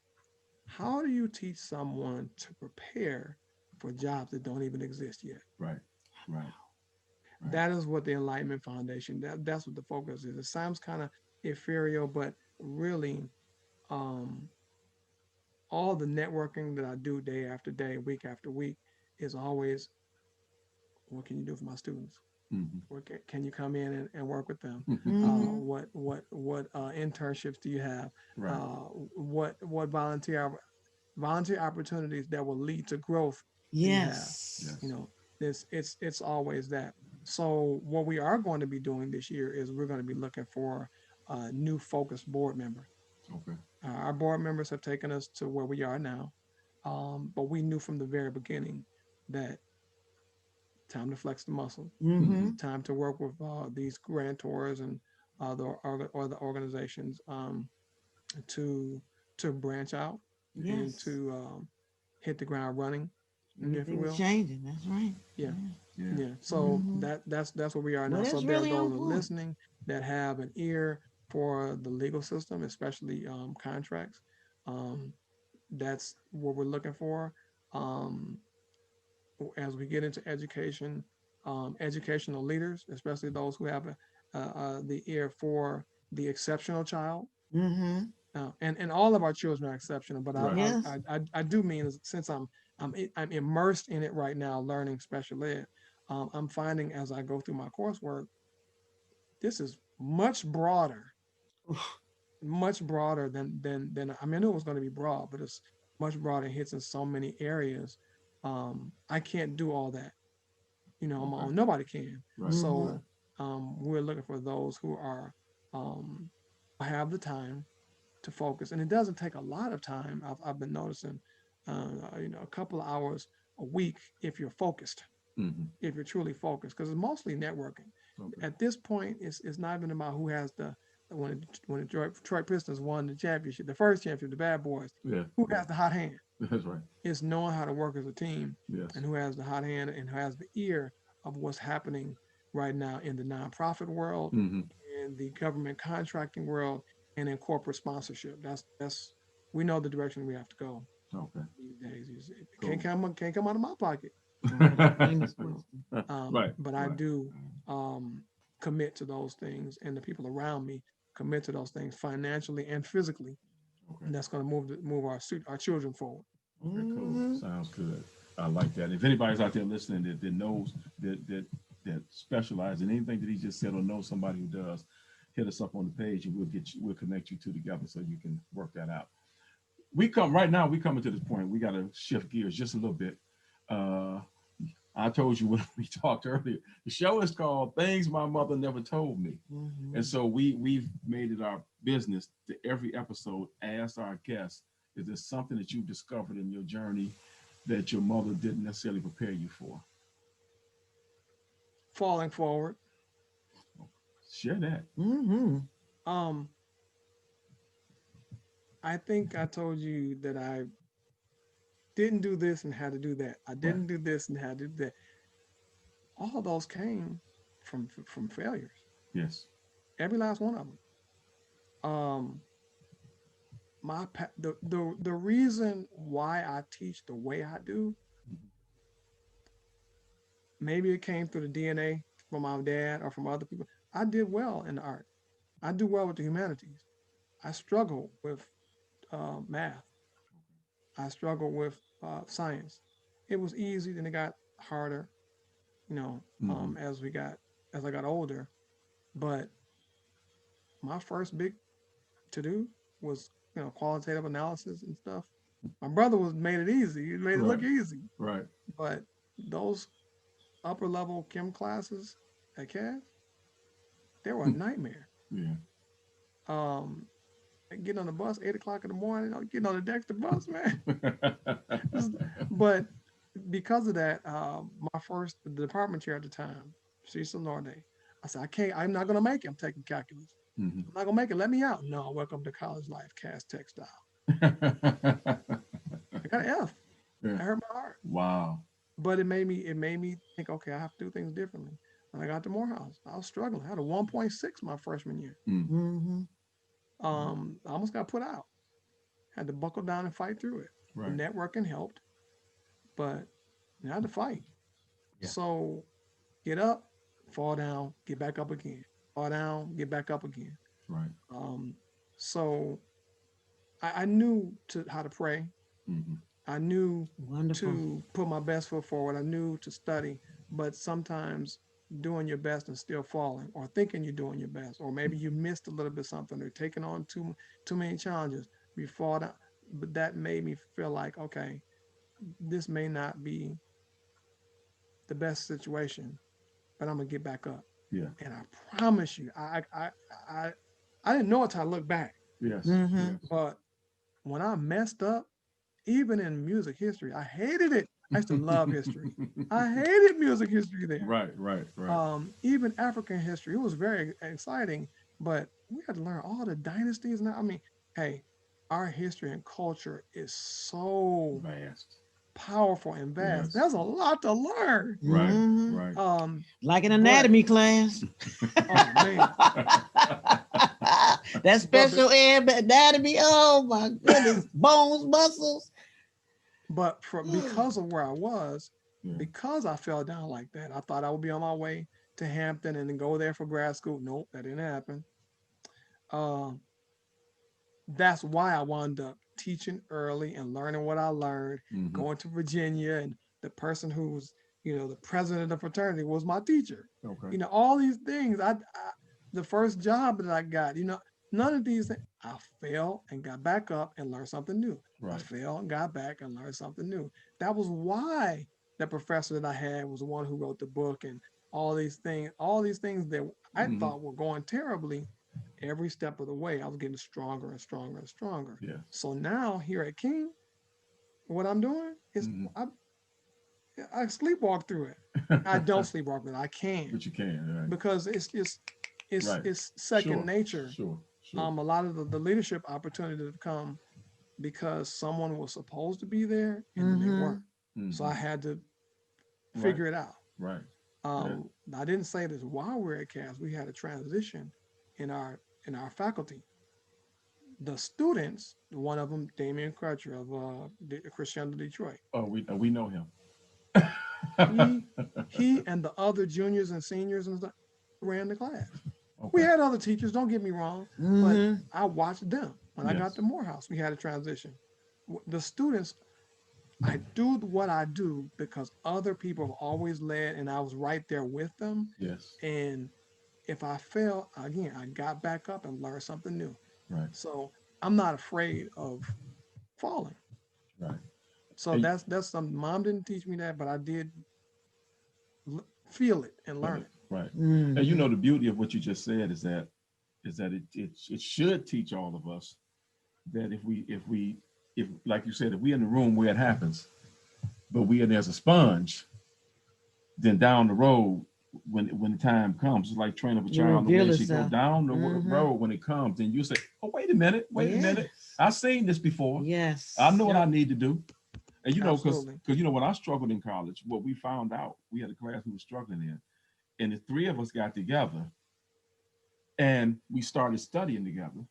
How do you teach someone to prepare for jobs that don't even exist yet? Right. Right. Right. That is what the Enlightenment Foundation, that's what the focus is. It sounds kind of ethereal, but really, um, all the networking that I do day after day, week after week, is always, what can you do for my students? Mm-hmm. What can you come in and work with them? Mm-hmm. What internships do you have? Right. What volunteer opportunities that will lead to growth do you have? Yes. You Yes. know, it's always that. So what we are going to be doing this year is we're going to be looking for a new focused board member. Okay. Our board members have taken us to where we are now, but we knew from the very beginning that time to flex the muscle, Mm-hmm. Mm-hmm. time to work with these grantors and the organizations, to branch out and Yes. to hit the ground running, if you Everything's will. changing. That's right. Yeah, Yeah. Yeah. yeah. So Mm-hmm. that's where we are Well, now. So that's there are really those on that are point. listening that have an ear for the legal system, especially contracts. Um, that's what we're looking for. Um, as we get into education, educational leaders, especially those who have the ear for the exceptional child. Mm-hmm. And all of our children are exceptional, but Right. Yes. I do mean, since I'm immersed in it right now, learning special ed. I'm finding as I go through my coursework, this is Oof. much broader than I mean, I knew it was going to be broad, but it's much broader. It hits in so many areas. I can't do all that, on my Okay. own. Nobody can. Right. Mm-hmm. Right. So we're looking for those who are, um, have the time to focus, and it doesn't take a lot of time. I've been noticing, a couple of hours a week if you're focused, Mm-hmm. if you're truly focused, because it's mostly networking. Okay. At this point, it's not even about who has the, when the Detroit Pistons won the championship, the first championship, the Bad Boys, Yeah. who Yeah. has the hot hand. That's right. It's knowing how to work as a team, Yes. and who has the hot hand and who has the ear of what's happening right now in the nonprofit world, Mm-hmm. in the government contracting world, and in corporate sponsorship. That's we know the direction we have to go Okay. these days. It Cool. can't come out of my pocket, Right. That famous you know. question. Right. But I Right. do commit to those things, and the people around me commit to those things financially and physically, Okay. and that's going to move our children forward. Okay. Cool. Mm-hmm. Sounds good. I like that. If anybody's out there listening that knows that specializes in anything that he just said or knows somebody who does, hit us up on the page and we'll connect you two together so you can work that out. We coming to this point. We got to shift gears just a little bit. Uh, I told you when we talked earlier, the show is called Things My Mother Never Told Me. Mm-hmm. And so we've made it our business to every episode ask our guests, is there something that you've discovered in your journey that your mother didn't necessarily prepare you for? Falling forward. Share that. Mm-hmm. Um, I think I told you that I didn't do this and had to do that. I didn't do this and had to do that. All of those came from failures. Yes. Every last one of them. Um, the reason why I teach the way I do, Mhm. maybe it came through the DNA from my dad or from other people. I did well in the art. I do well with the humanities. I struggle with math. I struggle with science. It was easy, then it got harder, you know, Mhm. as I got older. But my first big to do was, qualitative analysis and stuff. My brother was made it easy. He made it Right. look easy. Right. But those upper level chem classes at Cass, they were a nightmare. Yeah. Um, Getting on the bus 8 o'clock in the morning, getting on the Dexter bus, man. But because of that, the department chair at the time, Cecil Norday, I said, I'm not gonna make it. I'm taking calculus. Mhm. I'm not gonna make it. Let me out. No, welcome to college life, Cass Textile. I got an F. Yeah. I hurt my heart. Wow. But it made me think, okay, I have to do things differently. When I got to Morehouse, I was struggling. I had a 1.6 my freshman year. Mm. Mm-hmm. I almost got put out. Had to buckle down and fight through it. The Right. networking helped, but I had to fight. Yeah. So get up, fall down, get back up again. Fall down, get back up again. Right. Um, so I knew how to pray. Mhm. I knew Wonderful. to put my best foot forward. I knew to study, but sometimes doing your best and still falling, or thinking you're doing your best, or maybe you missed a little bit something, or taking on too many challenges. You fall down, but that made me feel like, okay, this may not be the best situation, but I'm gonna get back up. Yeah. And I promise you, I I didn't know it till I look back, Yes. Mm-hmm. Yes. but when I messed up, even in music history, I hated it. I used to love history. I hated music history there. Right. Right. Right. Even African history, it was very exciting, but we had to learn all the dynasties. Now, I mean, hey, our history and culture is so Vast. powerful and vast. Yes. There's a lot to learn. Right. Mm-hmm. Right. Like an But anatomy class. oh man, That but special ed anatomy. Oh my goodness. Bones, muscles. because of where I was, Yeah. because I fell down like that, I thought I would be on my way to Hampton and then go there for grad school. Nope, that didn't happen. Um, that's why I wound up teaching early and learning what I learned, Mhm. going to Virginia, and the person who's, the president of the fraternity was my teacher. Okay. All these things. The first job that I got, none of these things. I fell and got back up and learned something new. I Right. fell and got back and learned something new. That was why the professor that I had was the one who wrote the book, and all these things that I Mhm. thought were going terribly. Every step of the way, I was getting stronger and stronger and stronger. Yes. So now here at King, what I'm doing is Mhm. I sleepwalk through it. I don't sleepwalk, but I can, But you can. Right. because Right. it's second Sure. nature. Sure. Sure. A lot of the leadership opportunities have come because someone was supposed to be there and then they Mm-hmm. weren't. So I Mhm. had to Right. figure it out. Right. Yeah. I didn't say this while we were at CAS. We had a transition in our faculty. The students, one of them, Damien Crutcher of Christian Detroit, Oh, we know him. he he and the other juniors and seniors and stuff ran the class. We Okay. had other teachers, don't get me wrong, but Mm-hmm. I watched them. When I got Yes. to Morehouse, we had a transition. The students, I do what I do because other people have always led, and I was right there with them. Yes. And if I fell, again, I got back up and learned something new. Right. So I'm not afraid of falling. Right. So And that's something. Mom didn't teach me that, but I did feel it and learn it. right. And Mm-hmm. the beauty of what you just said is that it should teach all of us that if like you said, if we in the room where it happens, but we are there as a sponge, then down the road, when the time comes, it's like training up a You child the reveal way she go itself. down the Mhm. road. When it comes, then you say, oh, wait a minute, Yes. I've seen this before. Yes. I know what I Yep. need to do. And because Absolutely. when I struggled in college, what we found out, we had a class we were struggling in, and the three of us got together and we started studying together,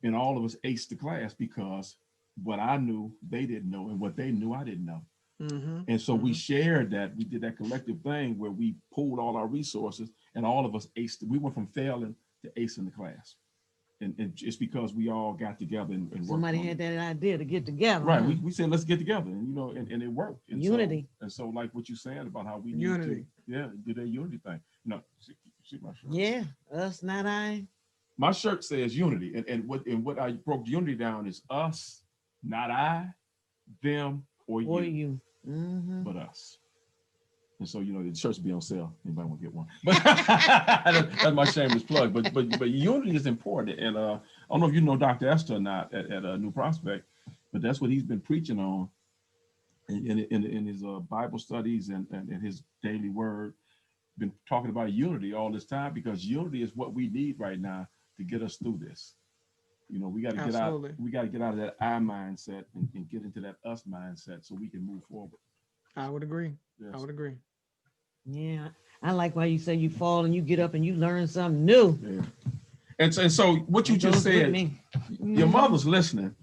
and all of us aced the class because what I knew they didn't know, and what they knew I didn't know. Mm-hmm. And so we shared that. We did that collective thing where we pooled all our resources, and all of us aced. We went from failing to acing the class, and it's because we all got together and worked. Somebody had that idea to get together. Right. Huh? We said let's get together, and and it worked. And Unity. So like what you're saying about how we need Unity. to do that unity thing. See my shirt. Yeah, us, not I. My shirt says unity, and what I broke unity down is us, not I, them, or Or you, you. Mm-hmm. but us. And so the shirts will be on sale. Anybody want to get one? But that's my shameless plug. But unity is important, and I don't know if you know Dr. Esther or not at New Prospect, but that's what he's been preaching on in his Bible studies and his daily word. Been talking about unity all this time because unity is what we need right now to get us through this. We got to get out. We got to get out of that I mindset and get into that us mindset so we can move forward. I would agree. Yes. I would agree. Yeah, I like why you say you fall and you get up and you learn something new. Yeah. And so what you just said, your mother's listening.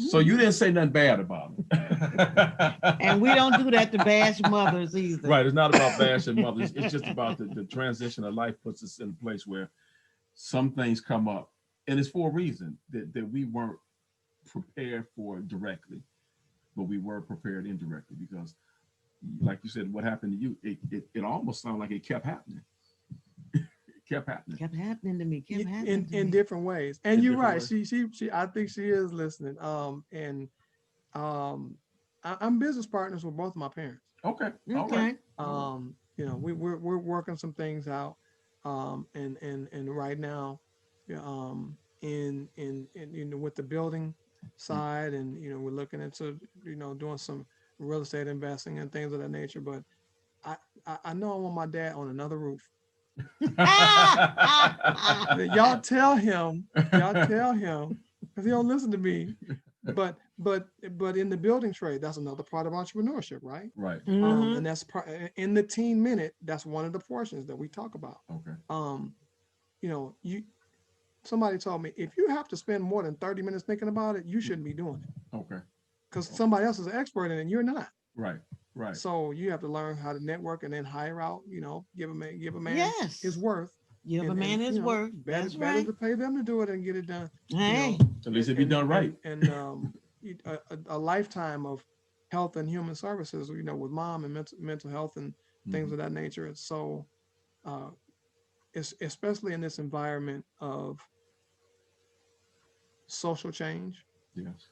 So you didn't say nothing bad about it. And we don't do that to bash mothers either. Right. It's not about bashing mothers. It's just about the transition of life puts us in a place where some things come up. And it's for a reason that we weren't prepared for directly, but we were prepared indirectly because, like you said, what happened to you, it almost sounded like it kept happening. Kept happening to me. In different ways. And you're right. She I think she is listening. I'm business partners with both of my parents. Okay. All right. We're working some things out. And right now, in with the building side, and we're looking into doing some real estate investing and things of that nature. But I know I want my dad on another roof. Y'all tell him, because he don't listen to me. But in the building trade, that's another part of entrepreneurship, right? Right. Mm-hmm. And that's part in the Teen Minute. That's one of the portions that we talk about. Okay. Somebody told me if you have to spend more than 30 minutes thinking about it, you shouldn't be doing it. Okay. Because somebody else is an expert in it and you're not. Right. Right. So you have to learn how to network and then hire out. Give a man his worth. Give a man his worth. Better to pay them to do it and get it done. Hey. At least it be done right. And a lifetime of health and human services, with mom and mental health and things of that nature. And so, especially in this environment of social change. Yes.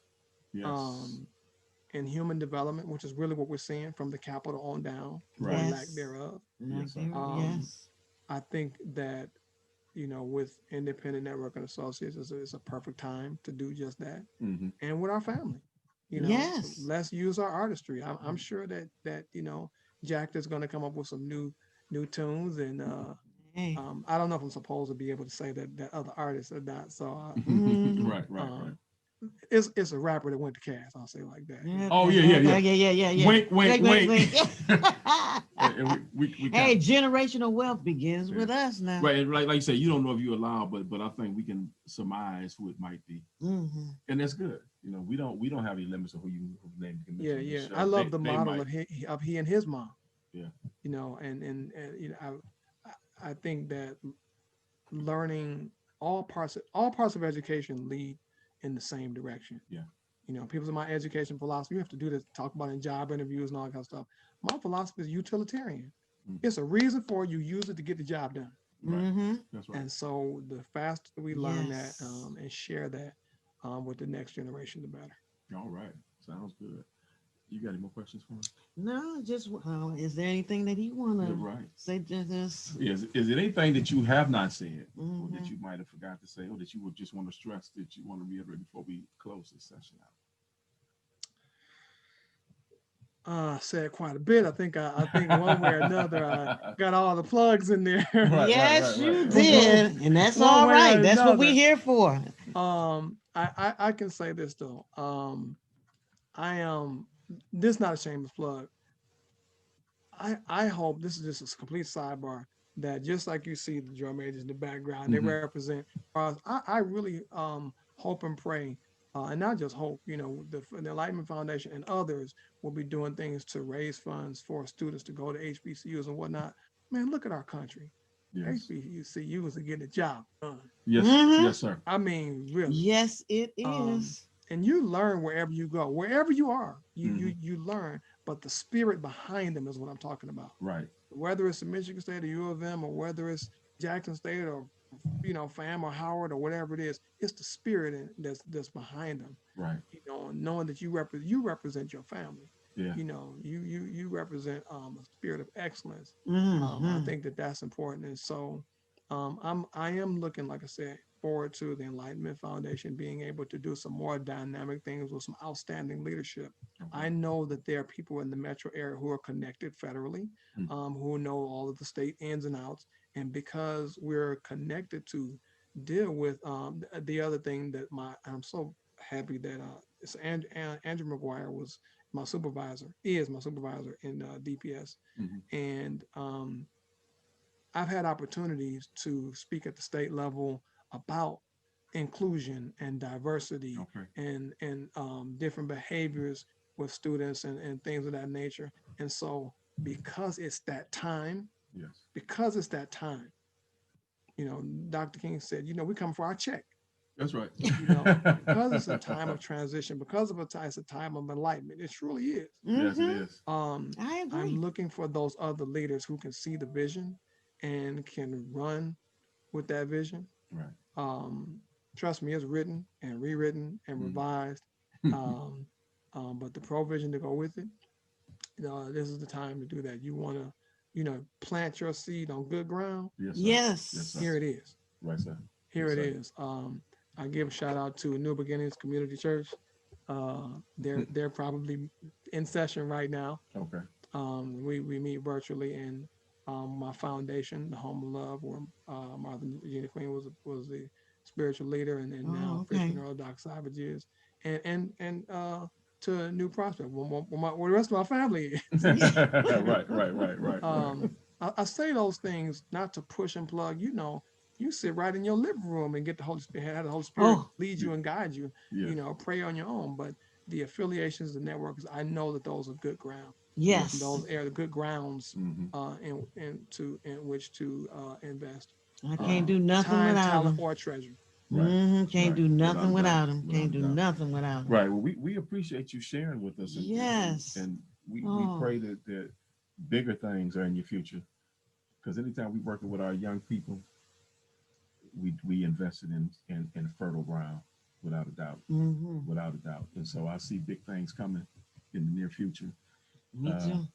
And human development, which is really what we're seeing from the capital on down, right. or lack thereof. Yes. I think that, with Independent Networking Associates, it's a perfect time to do just that. Mm-hmm. And with our family, yes. Let's use our artistry. I'm sure that Jack is going to come up with some new tunes, and I don't know if I'm supposed to be able to say that other artists are not. So right. It's a rapper that went to Cass. I'll say it like that. Yeah. Wink. Hey, generational wealth begins with us now. Right, and like you said, you don't know if you're allowed, but I think we can surmise who it might be, and that's good. We don't have any limits of whose name you can mention. Yeah. I love the model of he and his mom. Yeah. I think that learning all parts of education lead in the same direction. Yeah. People in my education philosophy, you have to do this, talk about in job interviews and all that kind of stuff. My philosophy is utilitarian. It's a reason for you use it to get the job done. Right. That's right. And so the faster we learn that and share that with the next generation, the better. All right. Sounds good. You got any more questions for me? No, just is there anything that you want to say to this? Is it anything that you have not said or that you might have forgot to say or that you would just want to stress that you want to reiterate before we close this session out? I said quite a bit. I think one way or another I got all the plugs in there. Right. You did, and that's all right. That's what we're here for. I can say this though. I am this is not a shameless plug. I hope this is just a complete sidebar that just like you see the drum majors in the background, they Mhm. represent. I really hope and pray, and not just hope. The Enlightenment Foundation and others will be doing things to raise funds for students to go to HBCUs and whatnot. Man, look at our country. Yes. HBCUs are getting the job done. Yes. Mhm. Yes, sir. I mean, really. Yes, it Um, is. and you learn wherever you go, wherever you are, you Hmm. you you learn. But the spirit behind them is what I'm talking about. Right. Whether it's Michigan State or U of M, or whether it's Jackson State or FAM or Howard or whatever it is, it's the spirit that's behind them. Right. Knowing that you represent your family. Yeah. You represent a spirit of excellence. I Hmm. think that's important, and so I am looking, like I said, forward to the Enlightenment Foundation being able to do some more dynamic things with some outstanding leadership. Okay. I know that there are people in the metro area who are connected federally, Mm. who know all of the state ins and outs, and because we're connected to deal with the other thing that I'm so happy that it's Andrew McGuire is my supervisor in DPS, Mhm. and I've had opportunities to speak at the state level about inclusion and diversity Okay. and different behaviors with students and things of that nature. And so because it's that time, Yes. because it's that time, Dr. King said, we come for our check. That's right. Because it's a time of transition, because it's a time of enlightenment. It truly is. Yes, it Hmm. is. I I'm agree. looking for those other leaders who can see the vision and can run with that vision. Right. Um, Trust me, it's written and rewritten and Mhm. revised. Um, but the provision to go with it, this is the time to do that. You want to, plant your seed on good ground. Yes, sir. Yes, sir. Here Yes. it is. Right, sir. Here Yes, it sir. is. I give a shout out to New Beginnings Community Church. They're probably in session right now. Okay. We meet virtually in my foundation, the Home of Love, where Martha Regina Queen was the spiritual leader, and Oh, now okay. Christian Earl Doc Savage is, and to a new prospect, where the rest of my family is. Right, right, right, right, right. I say those things not to push and plug. You sit right in your living room and get the Holy Spirit, have the Holy Spirit Oh, lead you and guide you. Yes, Pray on your own, but the affiliations, the networks, I know that those are good ground. yes. yes. Those are the good grounds Hmm. in which to invest I can't Right, do nothing time, without talent, them. or treasure. right, Can't right. do Without nothing a doubt. without them. Without Can't a do doubt. nothing without them. Right. Well, we appreciate you sharing with us, Yes. and we Oh, pray that bigger things are in your future. Because anytime we working with our young people, we invested in fertile ground, without a doubt, mm-hmm. without a doubt. And so I see big things coming in the near future. Me Uh, too.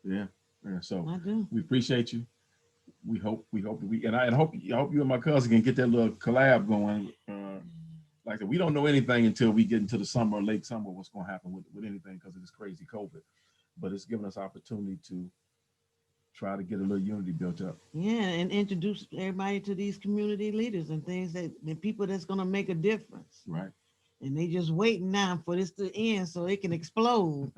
yeah. Yeah. So I do. we appreciate you. We hope that I hope you and my cousin can get that little collab going. Like I said, we don't know anything until we get into the summer, late summer, what's going to happen with anything because of this crazy COVID. But it's given us opportunity to try to get a little unity built up. Yeah, and introduce everybody to these community leaders and things that the people that's gonna make a difference. Right. And they just waiting now for this to end so it can explode.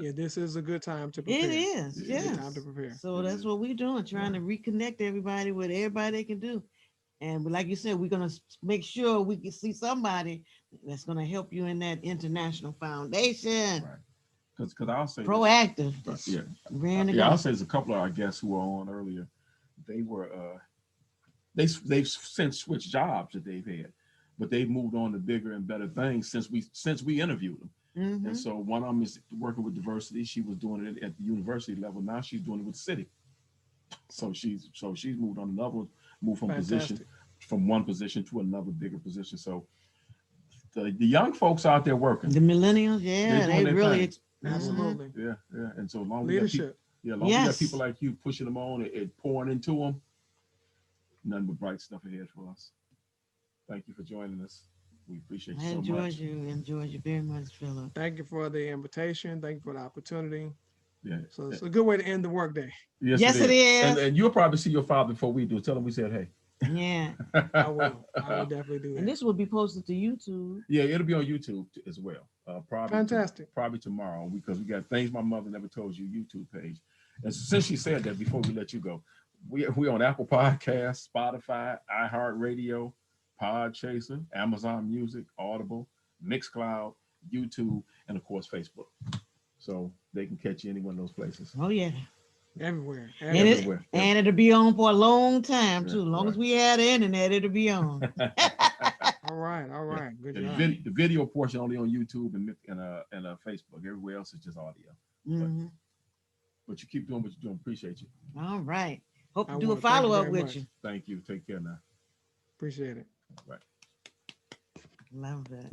Yeah, this is a good time to It prepare. is, It Good yes. time to is. prepare. So It that's is. what we're doing, trying to Right. reconnect everybody with everybody they can do. And like you said, we're gonna make sure we can see somebody that's gonna help you in that international foundation. Right. Because I'll say this. Proactive. Right, That's yeah. ready to Yeah. I'll go. say there's a couple of our guests who were on earlier. They were they've since switched jobs that they've had, but they've moved on to bigger and better things since we interviewed them. And Mm-hmm. so one of them is working with diversity. She was doing it at the university level. Now she's doing it with the city. So she's moved on another move Fantastic. from one position to another bigger position. So the young folks out there working, The millennials, they're yeah, doing they their really. thing. Mm-hmm. Absolutely. Yeah, yeah. And so long we got people, Leadership. yeah, long we got people Yes, like you pushing them on and pouring into them, nothing but bright stuff ahead for us. Thank you for joining us. We appreciate I you so much. enjoyed you very much, Philip. Thank you for the invitation. Thank you for the opportunity. Yeah. So it's a good way to end the workday. Yes, it Yes, it is. And is. and you'll probably see your father before we do. Tell him we said hey. Yeah. I will. I will definitely do And that. this will be posted to YouTube. Yeah, it'll be on YouTube as well. Fantastic. Probably tomorrow because we got things my mother never told you YouTube page. And since she said that, before we let you go, we on Apple Podcasts, Spotify, iHeartRadio, Podchaser, Amazon Music, Audible, Mixcloud, YouTube, and of course Facebook. So they can catch you any one of those places. Oh yeah. Everywhere. And Everywhere. it and it'll be on for a long time too. Yeah, As long as right. we have the internet, it'll be on. All right. All right. Good And job. the video portion only on YouTube and Facebook. Everywhere else is just audio. Mhm. But you keep doing what you're doing. Appreciate you. All right. Hope I to do a will. Thank you follow up very with much. you. Thank you. Take care now. Appreciate it. Right. Love that.